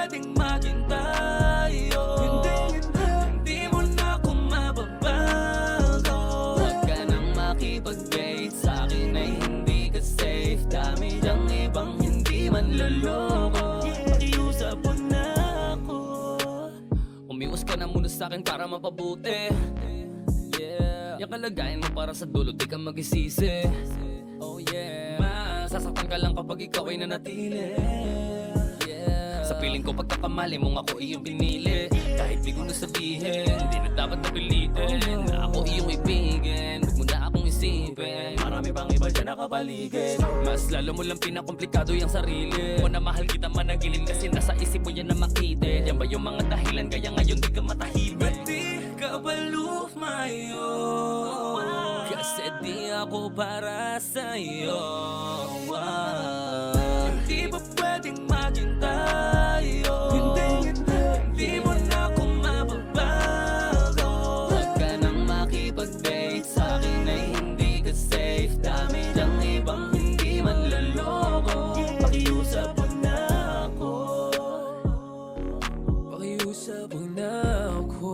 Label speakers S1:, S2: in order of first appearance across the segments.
S1: pwedeng maging tayo. Hindi mo na ako mababago. Huwag ka nang makipag-date sa'kin ay hindi ka safe. Dami dyang ibang hindi manloloko. Pakiusap mo na ako. Umiwas ka na muna sa'kin para mapabuti. Yung kalagayan mo para sa dulo di ka magsisisi. Oh yeah, masasaktan ka lang kapag ikaw ay nanatili. Sa piling ko pagkakamali mong ako iyong pinili. Kahit di ko na sabihin, di na dapat napilitin na ako iyong ibigin. Huwag mo na akong isipin, marami pang iba dyan nakapaligid. Mas lalo mo lang pinakomplikado yung sarili mo na mahal kita managilin kasi nasa isip mo yan na makitid. Yan ba yung mga dahilan kaya ngayon di ka matahimik? Ba't di ka ba lumayo? Kasi di ako para sa'yo. Hindi ba pwedeng maging tayo? Hindi mo na ako mababago. Huwag ka nang makipag-date sa'kin ay hindi ka safe. Dami dyang ibang hindi manloloko. Pakiusap mo na ako. Pakiusap mo na ako.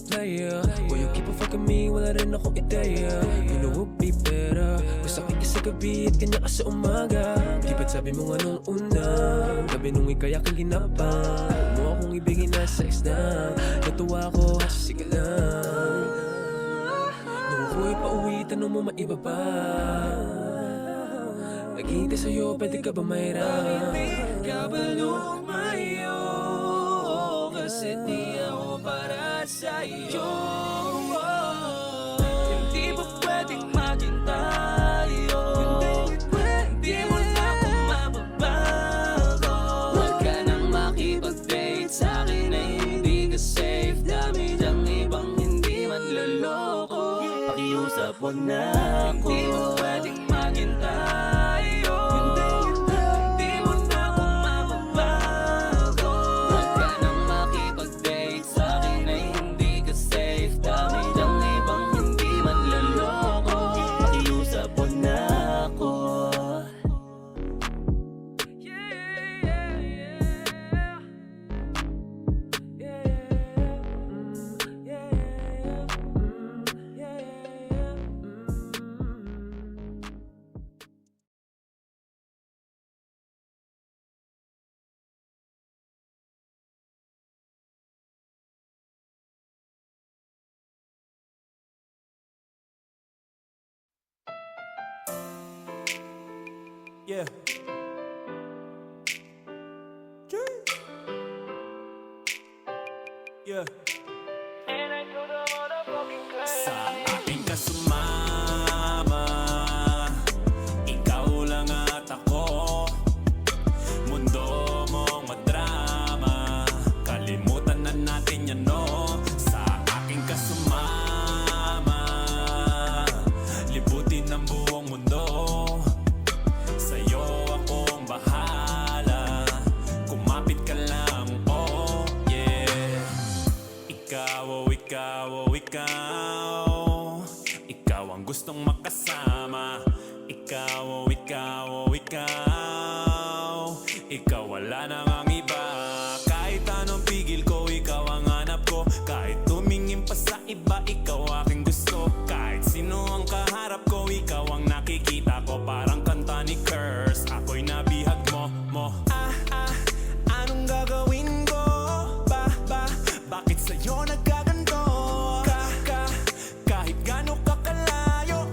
S1: Player, will you keep on fucking me? Wala rin akong ideya. You know would be better mas akin ka sa gabi at kanya ka sa umaga. Di ba't sabi mo nga nung una, gabi nung ikay aking ginapang. Huwag mo akong ibigay na sex na. Natuwa ko, sige lang. Nung ako'y pauwi, tanong mo maiba pa. Naghihintay sa'yo, pwede ka ba mahirap? Bakit di ka ba lumayo? Kasi di ako para sa'yo. Hindi ba pwedeng maging tayo? Hindi mo na ako mababago. Huwag ka nang makipag-date sa'kin ay hindi ka safe. Dami dyang ibang hindi manloloko. Pakiusap mo na ako. Hindi ba pwedeng maging tayo? Hindi mo na ako mababago. Huwag ka nang makipag-date sa'kin ay hindi ka safe. Dami dyang ibang hindi manloloko. Pakiusap mo na ako.
S2: Yeah. Yeah. Sa aking kasumama, ikaw lang at ako. Mundo mong madrama, kalimutan na natin yan, no? Sa aking kasumama, libutin ang buong mundo. Sa'yo akong bahala, kumapit ka lang, oh yeah. Ikaw, oh ikaw, oh ikaw, ikaw ang gustong makasama. Ikaw, oh ikaw, oh ikaw, ikaw wala namang iba. Kahit anong pigil ko, ikaw ang hanap ko. Kahit tumingin pa sa iba, ikaw aking gusto. Kahit sino ang kaharap ko, ikaw ang nakikita ko. Parang kanta ni Curse, ako'y nabihag mo. Anong gagawin ko? Bakit sa'yo nagkaganto? Kahit gano'n ka kalayo,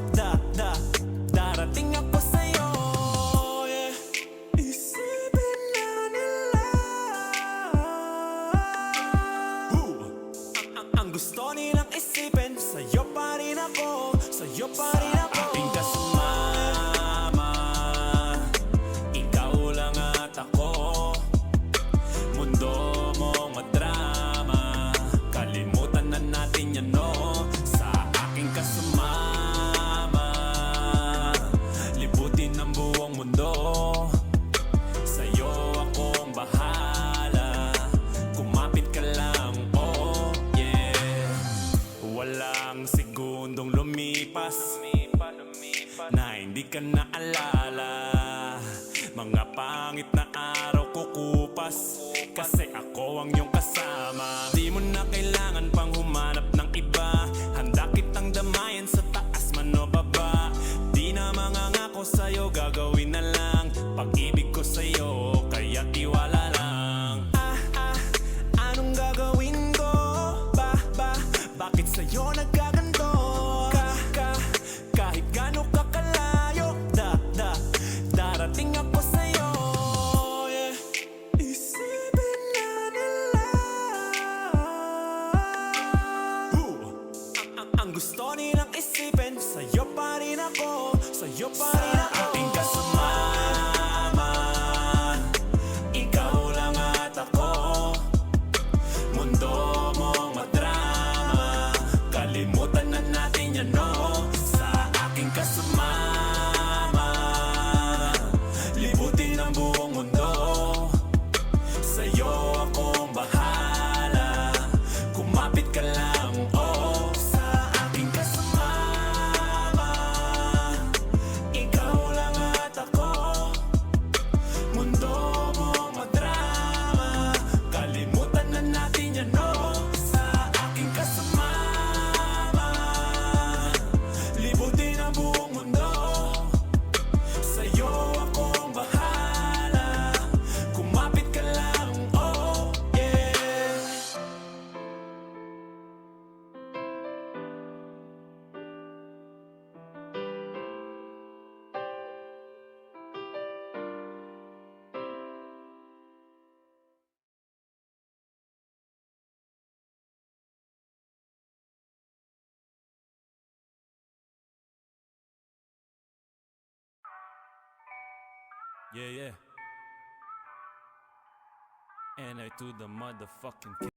S2: darating ako sa'yo, yeah. Isipin na nila ang gusto nilang isipin. Sa'yo pa rin ako, sa'yo pa rin ako. Sa aking kasumama, ikaw lang at ako. Mundo mong madrama, kalimutan na natin yan, no? Sa aking kasumama, libutin ang buong mundo. Sa'yo akong bahala, kumapit ka lang, oh yeah. ka naalala. Mga pangit na araw kukupas, kasi ako ang iyong kasama. Di mo na kailangan pang humanap ng iba. Handa kitang damayan sa taas man o baba. Di na mangangako sa'yo, gagawin na lang pag-ibig ko sa'yo, kaya tiwala lang. Anong gagawin ko? Bakit sa'yo nagkaganto? Kahit gano'n ka kalayo, darating ako sa'yo, yeah. Isipin na nila ang gusto nilang isipin. Sa'yo pa rin ako, sa'yo pa rin ako. Sa ating kasama, ikaw lang at ako. Mundo mong madrama, kalimutan na natin yan, no? Sa aking kasama, libutin ang buong mundo. Sa'yo akong bahala, kumapit ka lang, oh. Sa aking kasama, ikaw lang at ako. Mundo mong madrama, kalimutan na natin yan, no? Sa aking kasama, libutin ang buong mundo. Sa'yo akong bahala, kumapit ka lang, oh yeah. Yeah, yeah. And I to the motherfucking